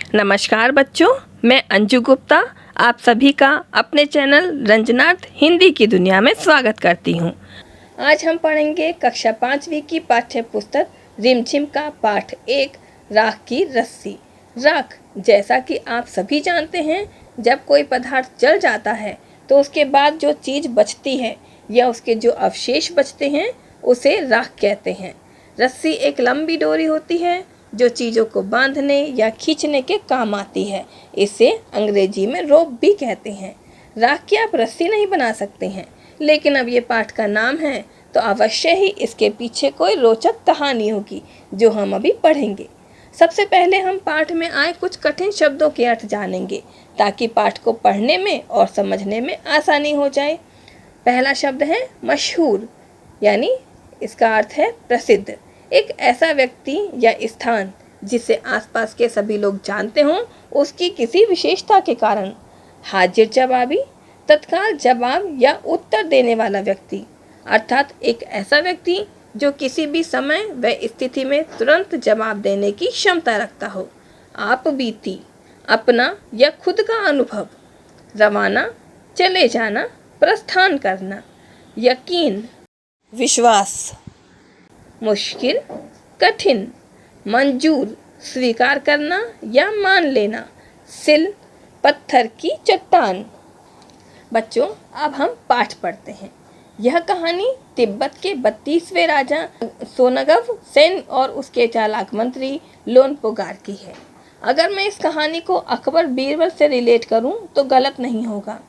नमस्कार बच्चों, मैं अंजू गुप्ता आप सभी का अपने चैनल रंजनार्थ हिंदी की दुनिया में स्वागत करती हूँ। आज हम पढ़ेंगे कक्षा 5वीं की पाठ्य पुस्तक रिमझिम का पाठ 1 राख की रस्सी। राख, जैसा कि आप सभी जानते हैं, जब कोई पदार्थ जल जाता है तो उसके बाद जो चीज़ बचती है या उसके जो अवशेष बचते हैं उसे राख कहते हैं। रस्सी एक लंबी डोरी होती है जो चीज़ों को बांधने या खींचने के काम आती है। इसे अंग्रेजी में रोप भी कहते हैं। राख की आप रस्सी नहीं बना सकते हैं, लेकिन अब ये पाठ का नाम है तो अवश्य ही इसके पीछे कोई रोचक कहानी होगी जो हम अभी पढ़ेंगे। सबसे पहले हम पाठ में आए कुछ कठिन शब्दों के अर्थ जानेंगे ताकि पाठ को पढ़ने में और समझने में आसानी हो जाए। पहला शब्द है मशहूर, यानी इसका अर्थ है प्रसिद्ध। एक ऐसा व्यक्ति या स्थान जिसे आसपास के सभी लोग जानते हों उसकी किसी विशेषता के कारण। हाजिर जवाबी, तत्काल जवाब या उत्तर देने वाला व्यक्ति, अर्थात एक ऐसा व्यक्ति जो किसी भी समय व स्थिति में तुरंत जवाब देने की क्षमता रखता हो। आप बीती, अपना या खुद का अनुभव। रवाना, चले जाना, प्रस्थान करना। यकीन, विश्वास। मुश्किल, कठिन। मंजूर, स्वीकार करना या मान लेना। सिल, पत्थर की चट्टान। बच्चों, अब हम पाठ पढ़ते हैं। यह कहानी तिब्बत के 32वें राजा सोनगव सेन और उसके चालाक मंत्री लोनपोगार की है। अगर मैं इस कहानी को अकबर बीरबल से रिलेट करूं तो गलत नहीं होगा।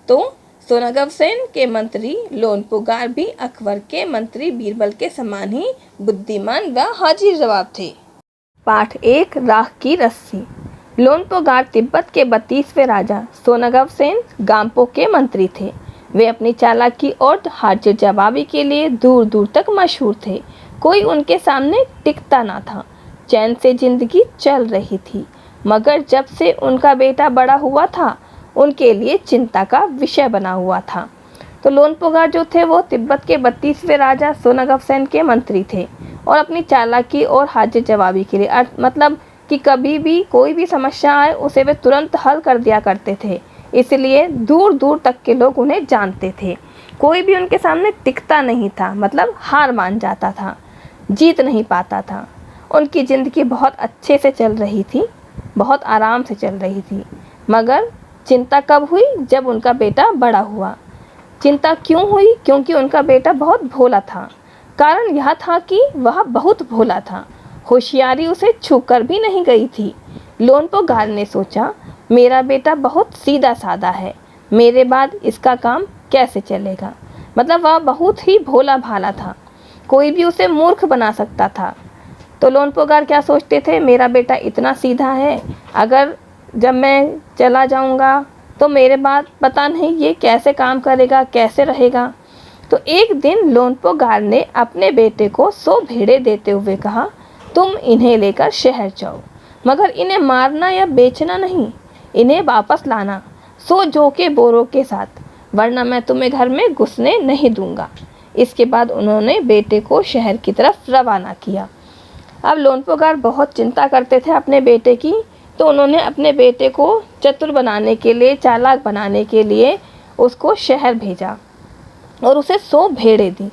तो सोनगव सेन के मंत्री लोनपोगार भी अकबर के मंत्री बीरबल के समान ही बुद्धिमान व हाजिर जवाब थे। पाठ 1 राख की रस्सी। लोनपोगार तिब्बत के 32वें राजा सोनगव सेन गाम्पो के मंत्री थे। वे अपनी चालाकी और हाजिर जवाबी के लिए दूर दूर तक मशहूर थे। कोई उनके सामने टिकता ना था। चैन से जिंदगी चल रही थी, मगर जब से उनका बेटा बड़ा हुआ था उनके लिए चिंता का विषय बना हुआ था। तो लोनपोगार जो थे वो तिब्बत के 32वें राजा सोनगव सेन के मंत्री थे और अपनी चालाकी और हाजिर जवाबी के लिए मतलब कि कभी भी कोई भी समस्या आए उसे वे तुरंत हल कर दिया करते थे। इसलिए दूर दूर तक के लोग उन्हें जानते थे। कोई भी उनके सामने टिकता नहीं था, मतलब हार मान जाता था, जीत नहीं पाता था। उनकी ज़िंदगी बहुत अच्छे से चल रही थी, बहुत आराम से चल रही थी। मगर चिंता कब हुई? जब उनका बेटा बड़ा हुआ। चिंता क्यों हुई? क्योंकि उनका बेटा बहुत भोला था। कारण यह था कि वह बहुत भोला था। होशियारी उसे छूकर भी नहीं गई थी। लोनपोगार ने सोचा, मेरा बेटा बहुत सीधा साधा है, मेरे बाद इसका काम कैसे चलेगा। मतलब वह बहुत ही भोला भाला था, कोई भी उसे मूर्ख बना सकता था। तो लोनपोगार क्या सोचते थे, मेरा बेटा इतना सीधा है, अगर जब मैं चला जाऊंगा तो मेरे बाद पता नहीं ये कैसे काम करेगा, कैसे रहेगा। तो एक दिन लोनपोगार ने अपने बेटे को 100 भेड़ें देते हुए कहा, तुम इन्हें लेकर शहर जाओ, मगर इन्हें मारना या बेचना नहीं, इन्हें वापस लाना 100 जौ के बोरों के साथ, वरना मैं तुम्हें घर में घुसने नहीं दूंगा। इसके बाद उन्होंने बेटे को शहर की तरफ रवाना किया। अब लोनपोगार बहुत चिंता करते थे अपने बेटे की, तो उन्होंने अपने बेटे को चतुर बनाने के लिए, चालाक बनाने के लिए उसको शहर भेजा और उसे 100 भेड़ें दी।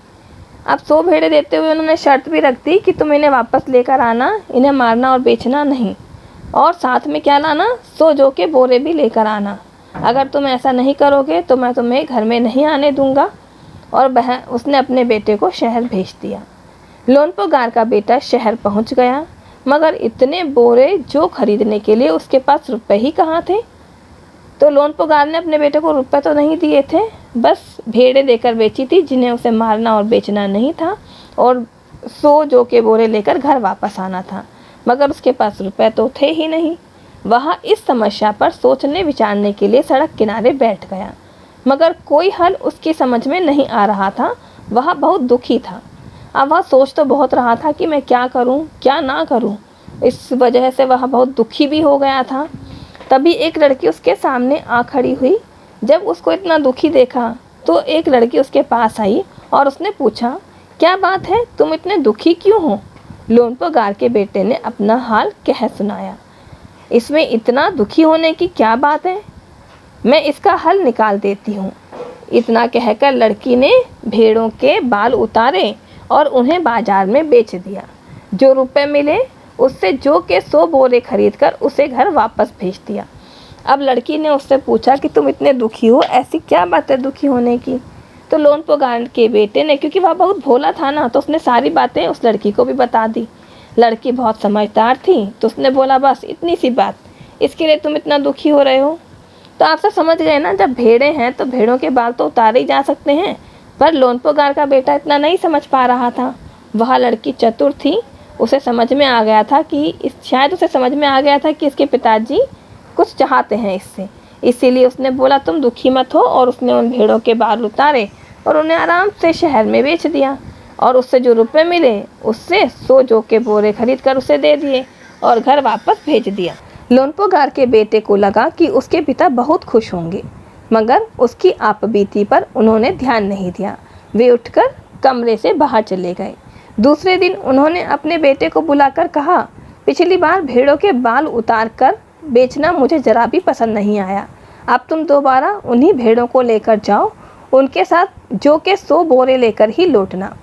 अब 100 भेड़ें देते हुए उन्होंने शर्त भी रख दी कि तुम इन्हें वापस लेकर आना, इन्हें मारना और बेचना नहीं, और साथ में क्या लाना, 100 जौ के बोरे भी लेकर आना। अगर तुम ऐसा नहीं करोगे तो मैं तुम्हें घर में नहीं आने दूंगा। और उसने अपने बेटे को शहर भेज दिया। लोनपोगार का बेटा शहर पहुंच गया, मगर इतने बोरे जो खरीदने के लिए उसके पास रुपए ही कहाँ थे। तो लोनपोगार ने अपने बेटे को रुपए तो नहीं दिए थे, बस भेड़ें देकर बेची थी जिन्हें उसे मारना और बेचना नहीं था, और 100 जौ के बोरे लेकर घर वापस आना था, मगर उसके पास रुपए तो थे ही नहीं। वह इस समस्या पर सोचने विचारने के लिए सड़क किनारे बैठ गया, मगर कोई हल उसकी समझ में नहीं आ रहा था। वह बहुत दुखी था। अब वह सोच तो बहुत रहा था कि मैं क्या करूं, क्या ना करूं। इस वजह से वह बहुत दुखी भी हो गया था। तभी एक लड़की उसके सामने आ खड़ी हुई। जब उसको इतना दुखी देखा तो एक लड़की उसके पास आई और उसने पूछा, क्या बात है, तुम इतने दुखी क्यों हो? लोनपोगार के बेटे ने अपना हाल कह सुनाया। इसमें इतना दुखी होने की क्या बात है, मैं इसका हल निकाल देती हूँ। इतना कहकर लड़की ने भेड़ों के बाल उतारे और उन्हें बाजार में बेच दिया। जो रुपए मिले उससे जौ के 100 बोरे खरीदकर उसे घर वापस भेज दिया। अब लड़की ने उससे पूछा कि तुम इतने दुखी हो, ऐसी क्या बात है दुखी होने की। तो लोनपोगार के बेटे ने, क्योंकि वह बहुत भोला था ना, तो उसने सारी बातें उस लड़की को भी बता दी। लड़की बहुत समझदार थी, तो उसने बोला बस इतनी सी बात, इसके लिए तुम इतना दुखी हो रहे हो। तो आप सब समझ गए ना, जब भेड़ें हैं तो भेड़ों के बाल तो उतारे ही जा सकते हैं। पर लोनपोगार का बेटा इतना नहीं समझ पा रहा था। वह लड़की चतुर थी, उसे समझ में आ गया था कि शायद उसे समझ में आ गया था कि इसके पिताजी कुछ चाहते हैं इससे, इसीलिए उसने बोला तुम दुखी मत हो। और उसने उन भेड़ों के बाल उतारे और उन्हें आराम से शहर में बेच दिया और उससे जो रुपए मिले उससे 100 जौ के बोरे खरीद कर उसे दे दिए और घर वापस भेज दिया। लोनपोगार के बेटे को लगा कि उसके पिता बहुत खुश होंगे, मगर उसकी आपबीती पर उन्होंने ध्यान नहीं दिया। वे उठकर कमरे से बाहर चले गए। दूसरे दिन उन्होंने अपने बेटे को बुलाकर कहा, पिछली बार भेड़ों के बाल उतार कर बेचना मुझे ज़रा भी पसंद नहीं आया। अब तुम दोबारा उन्हीं भेड़ों को लेकर जाओ, उनके साथ जौ के 100 बोरे लेकर ही लौटना।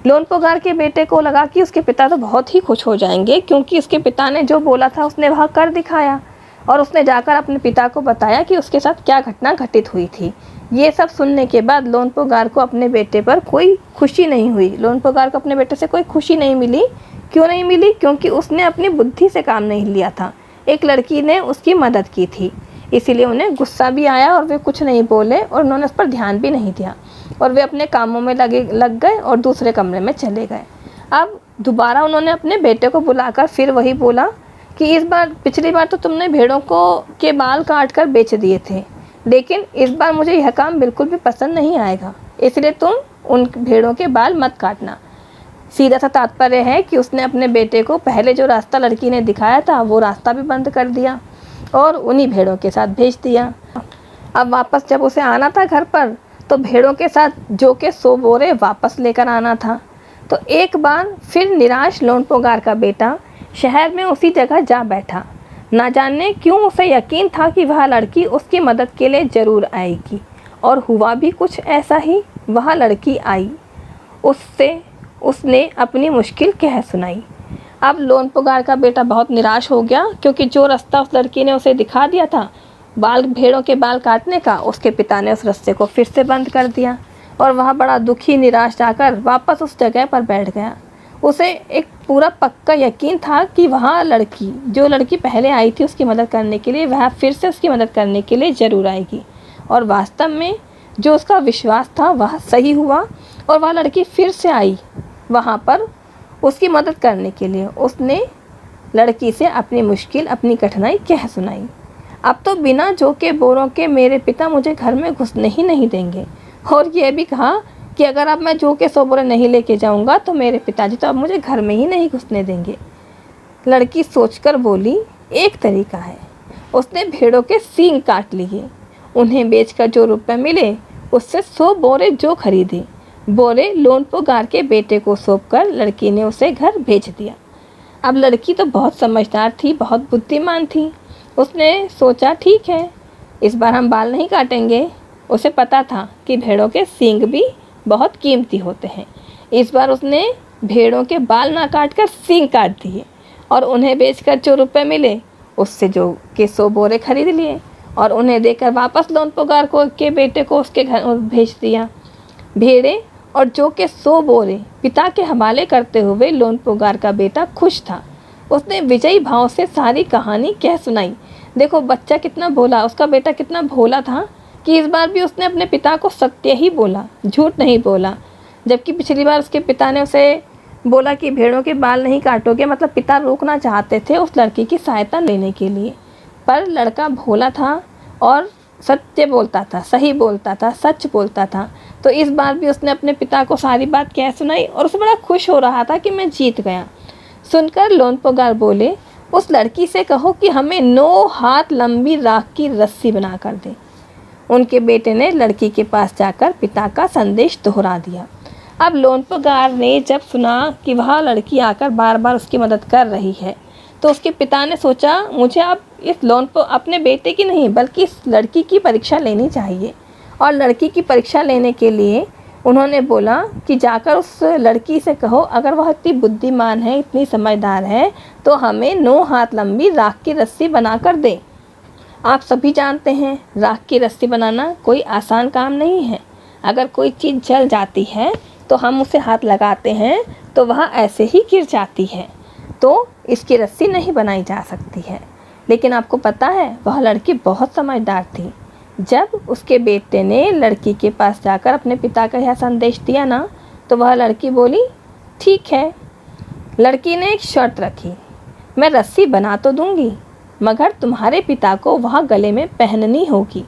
लोनपोगार के बेटे को लगा कि उसके पिता तो बहुत ही खुश हो जाएंगे, क्योंकि उसके पिता ने जो बोला था उसने वह कर दिखाया। और उसने जाकर अपने पिता को बताया कि उसके साथ क्या घटना घटित हुई थी। ये सब सुनने के बाद लोनपोगार को अपने बेटे पर कोई खुशी नहीं हुई। लोनपोगार को अपने बेटे से कोई खुशी नहीं मिली। क्यों नहीं मिली? क्योंकि उसने अपनी बुद्धि से काम नहीं लिया था। एक लड़की ने उसकी मदद की थी, इसीलिए उन्हें गुस्सा भी आया और वे कुछ नहीं बोले और उन्होंने उस पर ध्यान भी नहीं दिया और वे अपने कामों में लग गए और दूसरे कमरे में चले गए। अब दोबारा उन्होंने अपने बेटे को बुलाकर फिर वही बोला कि इस बार, पिछली बार तो तुमने भेड़ों के बाल काट कर बेच दिए थे, लेकिन इस बार मुझे यह काम बिल्कुल भी पसंद नहीं आएगा, इसलिए तुम उन भेड़ों के बाल मत काटना। सीधा सा तात्पर्य है कि उसने अपने बेटे को पहले जो रास्ता लड़की ने दिखाया था वो रास्ता भी बंद कर दिया और उन्हीं भेड़ों के साथ भेज दिया। अब वापस जब उसे आना था घर पर, तो भेड़ों के साथ जौ के 100 बोरे वापस लेकर आना था। तो एक बार फिर निराश लोनपोगार का बेटा शहर में उसी जगह जा बैठा। ना जाने क्यों उसे यकीन था कि वह लड़की उसकी मदद के लिए ज़रूर आएगी, और हुआ भी कुछ ऐसा ही। वह लड़की आई, उसने अपनी मुश्किल कह सुनाई। अब लोनपोगार का बेटा बहुत निराश हो गया, क्योंकि जो रास्ता उस लड़की ने उसे दिखा दिया था भेड़ों के बाल काटने का, उसके पिता ने उस रास्ते को फिर से बंद कर दिया और वह बड़ा दुखी निराश जाकर वापस उस जगह पर बैठ गया। उसे एक पूरा पक्का यकीन था कि जो लड़की पहले आई थी उसकी मदद करने के लिए, वह फिर से उसकी मदद करने के लिए ज़रूर आएगी। और वास्तव में जो उसका विश्वास था वह सही हुआ और वह लड़की फिर से आई वहाँ पर उसकी मदद करने के लिए। उसने लड़की से अपनी मुश्किल, अपनी कठिनाई कह सुनाई। अब तो बिना जौ के बोरों के मेरे पिता मुझे घर में घुसने ही नहीं देंगे, और यह भी कहा कि अगर अब मैं जौ के 100 बोरे नहीं लेके जाऊंगा तो मेरे पिताजी तो अब मुझे घर में ही नहीं घुसने देंगे। लड़की सोचकर बोली, एक तरीका है। उसने भेड़ों के सींग काट लिए, उन्हें बेचकर जो रुपए मिले उससे 100 बोरे जौ खरीदे। बोरे लोनपोगार के बेटे को सौंपकर लड़की ने उसे घर भेज दिया। अब लड़की तो बहुत समझदार थी, बहुत बुद्धिमान थी। उसने सोचा ठीक है, इस बार हम बाल नहीं काटेंगे। उसे पता था कि भेड़ों के सींग भी बहुत कीमती होते हैं। इस बार उसने भेड़ों के बाल ना काट कर सींग काट दिए और उन्हें बेचकर जो रुपए मिले उससे जौ के 100 बोरे खरीद लिए और उन्हें देकर वापस लोनपोगार के बेटे को उसके घर भेज दिया। भेड़े और जौ के 100 बोरे पिता के हवाले करते हुए लोनपोगार का बेटा खुश था। उसने विजयी भाव से सारी कहानी कह सुनाई। देखो बच्चा कितना भोला, उसका बेटा कितना भोला था कि इस बार भी उसने अपने पिता को सत्य ही बोला, झूठ नहीं बोला। जबकि पिछली बार उसके पिता ने उसे बोला कि भेड़ों के बाल नहीं काटोगे, मतलब पिता रोकना चाहते थे उस लड़की की सहायता लेने के लिए, पर लड़का भोला था और सत्य बोलता था, सही बोलता था, सच बोलता था। तो इस बार भी उसने अपने पिता को सारी बात कह सुनाई और उसे बड़ा खुश हो रहा था कि मैं जीत गया। सुनकर लोनपोगार बोले, उस लड़की से कहो कि हमें 9 हाथ लंबी राख की रस्सी बना कर दे। उनके बेटे ने लड़की के पास जाकर पिता का संदेश दोहरा दिया। अब लोनपोगार ने जब सुना कि वह लड़की आकर बार बार उसकी मदद कर रही है, तो उसके पिता ने सोचा मुझे अब इस लोन पर अपने बेटे की नहीं बल्कि इस लड़की की परीक्षा लेनी चाहिए। और लड़की की परीक्षा लेने के लिए उन्होंने बोला कि जाकर उस लड़की से कहो अगर वह इतनी बुद्धिमान है, इतनी समझदार है, तो हमें 9 हाथ लंबी राख की रस्सी बनाकर दे। आप सभी जानते हैं राख की रस्सी बनाना कोई आसान काम नहीं है। अगर कोई चीज़ जल जाती है तो हम उसे हाथ लगाते हैं तो वह ऐसे ही गिर जाती है, तो इसकी रस्सी नहीं बनाई जा सकती है। लेकिन आपको पता है वह लड़की बहुत समझदार थी। जब उसके बेटे ने लड़की के पास जाकर अपने पिता का यह संदेश दिया ना, तो वह लड़की बोली ठीक है। लड़की ने एक शर्त रखी, मैं रस्सी बना तो दूंगी मगर तुम्हारे पिता को वह गले में पहननी होगी।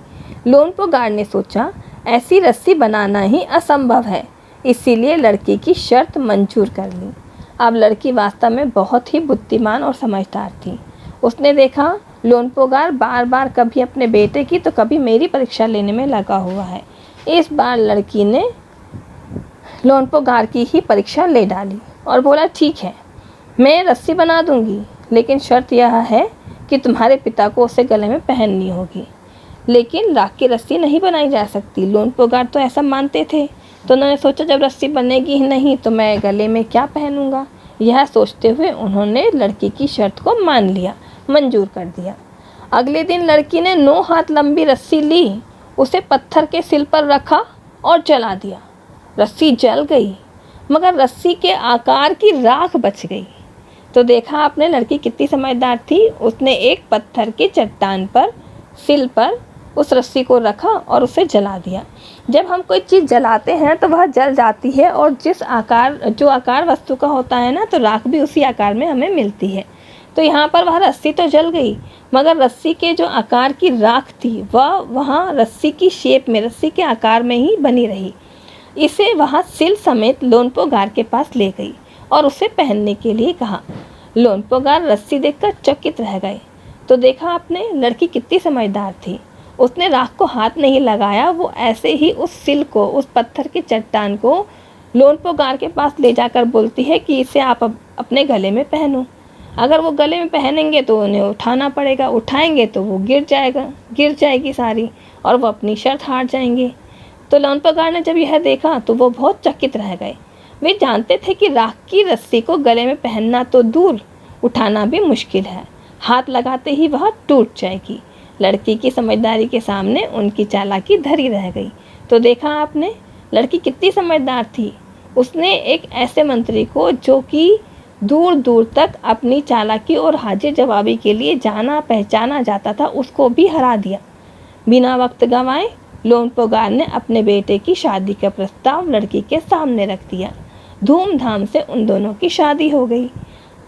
लोनपो गार्ड ने सोचा ऐसी रस्सी बनाना ही असंभव है, इसीलिए लड़की की शर्त मंजूर कर ली। अब लड़की वास्तव में बहुत ही बुद्धिमान और समझदार थी। उसने देखा लोनपो गार्ड बार बार कभी अपने बेटे की तो कभी मेरी परीक्षा लेने में लगा हुआ है। इस बार लड़की ने लोनपो गार्ड की ही परीक्षा ले डाली और बोला ठीक है, मैं रस्सी बना दूंगी, लेकिन शर्त यह है कि तुम्हारे पिता को उसे गले में पहननी होगी। लेकिन राख की रस्सी नहीं बनाई जा सकती। लोनपो गार्ड तो ऐसा मानते थे, तो उन्होंने सोचा जब रस्सी बनेगी ही नहीं तो मैं गले में क्या पहनूंगा। यह सोचते हुए उन्होंने लड़की की शर्त को मान लिया, मंजूर कर दिया। अगले दिन लड़की ने 9 हाथ लंबी रस्सी ली, उसे पत्थर के सिल पर रखा और जला दिया। रस्सी जल गई मगर रस्सी के आकार की राख बच गई। तो देखा आपने लड़की कितनी समझदार थी। उसने एक पत्थर की चट्टान पर सिल पर उस रस्सी को रखा और उसे जला दिया। जब हम कोई चीज़ जलाते हैं तो वह जल जाती है और जो आकार वस्तु का होता है ना, तो राख भी उसी आकार में हमें मिलती है। तो यहाँ पर वह रस्सी तो जल गई मगर रस्सी के जो आकार की राख थी वह वहाँ रस्सी की शेप में, रस्सी के आकार में ही बनी रही। इसे वहाँ सिल समेत लोनपो गार्ड के पास ले गई और उसे पहनने के लिए कहा। लोनपो गार्ड रस्सी देखकर चकित रह गए। तो देखा आपने लड़की कितनी समझदार थी। उसने राख को हाथ नहीं लगाया, वो ऐसे ही उस सिल को, उस पत्थर की चट्टान को लोनपो गार्ड के पास ले जाकर बोलती है कि इसे आप अपने गले में पहनो। अगर वो गले में पहनेंगे तो उन्हें उठाना पड़ेगा, उठाएंगे तो वो गिर जाएगी सारी और वो अपनी शर्त हार जाएंगे। तो लोनपो गार्ड ने जब यह देखा तो वो बहुत चकित रह गए। वे जानते थे कि राख की रस्सी को गले में पहनना तो दूर, उठाना भी मुश्किल है। हाथ लगाते ही वह टूट जाएगी। लड़की की समझदारी के सामने उनकी चालाकी धरी रह गई। तो देखा आपने लड़की कितनी समझदार थी। उसने एक ऐसे मंत्री को जो कि दूर दूर तक अपनी चालाकी और हाजिर जवाबी के लिए जाना पहचाना जाता था, उसको भी हरा दिया। बिना वक्त गंवाए लोनपो गार्ड ने अपने बेटे की शादी का प्रस्ताव लड़की के सामने रख दिया। धूमधाम से उन दोनों की शादी हो गई।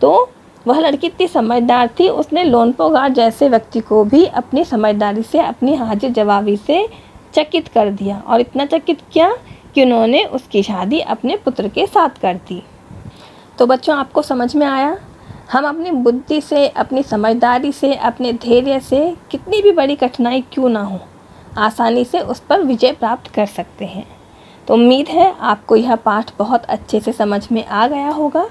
तो वह लड़की इतनी समझदार थी, उसने लोनपो गार्ड जैसे व्यक्ति को भी अपनी समझदारी से, अपनी हाजिर जवाबी से चकित कर दिया। और इतना चकित किया कि उन्होंने उसकी शादी अपने पुत्र के साथ कर दी। तो बच्चों, आपको समझ में आया हम अपनी बुद्धि से, अपनी समझदारी से, अपने धैर्य से कितनी भी बड़ी कठिनाई क्यों ना हो, आसानी से उस पर विजय प्राप्त कर सकते हैं। तो उम्मीद है आपको यह पाठ बहुत अच्छे से समझ में आ गया होगा।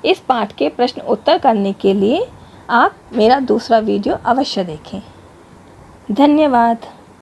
इस पाठ के प्रश्न उत्तर करने के लिए आप मेरा दूसरा वीडियो अवश्य देखें। धन्यवाद।